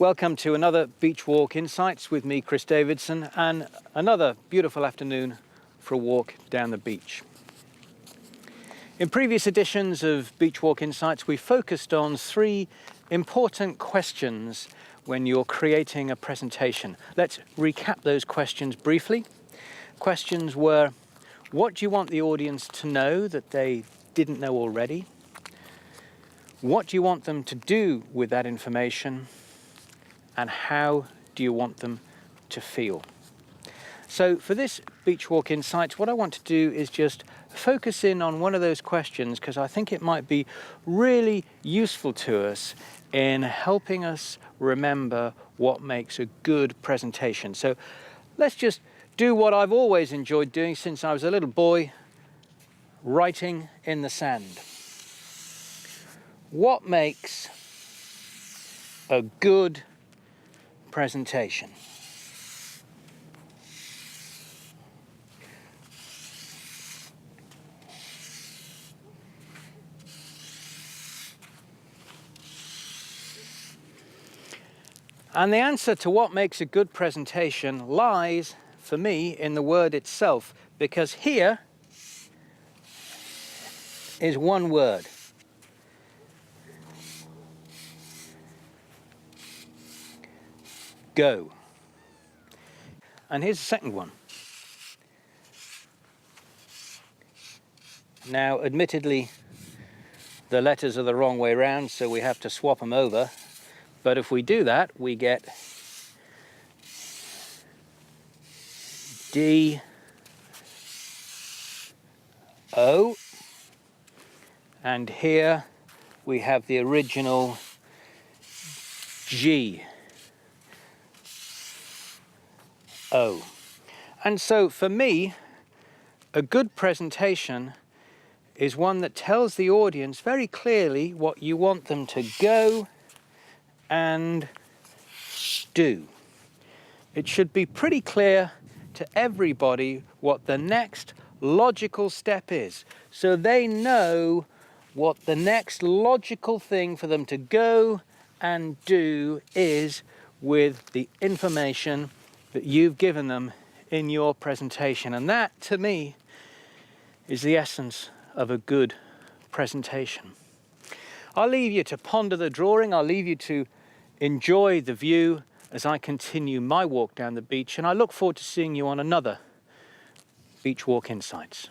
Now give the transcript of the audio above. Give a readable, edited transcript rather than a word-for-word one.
Welcome to another Beach Walk Insights with me, Chris Davidson, and another beautiful afternoon for a walk down the beach. In previous editions of Beach Walk Insights, we focused on three important questions when you're creating a presentation. Let's recap those questions briefly. Questions were, what do you want the audience to know that they didn't know already? What do you want them to do with that information? And how do you want them to feel? So for this Beach Walk Insights, what I want to do is just focus in on one of those questions because I think it might be really useful to us in helping us remember what makes a good presentation. So let's just do what I've always enjoyed doing since I was a little boy, writing in the sand. What makes a good presentation? And the answer to what makes a good presentation lies, for me, in the word itself, because here is one word. Go. And here's the second one. Now, admittedly, the letters are the wrong way round, so we have to swap them over. But if we do that, we get D, O, and here we have the original G, O. And so for me, a good presentation is one that tells the audience very clearly what you want them to go and do. It should be pretty clear to everybody what the next logical step is, so they know what the next logical thing for them to go and do is with the information that you've given them in your presentation. And that, to me, is the essence of a good presentation. I'll leave you to ponder the drawing. I'll leave you to enjoy the view as I continue my walk down the beach, and I look forward to seeing you on another Beach Walk Insights.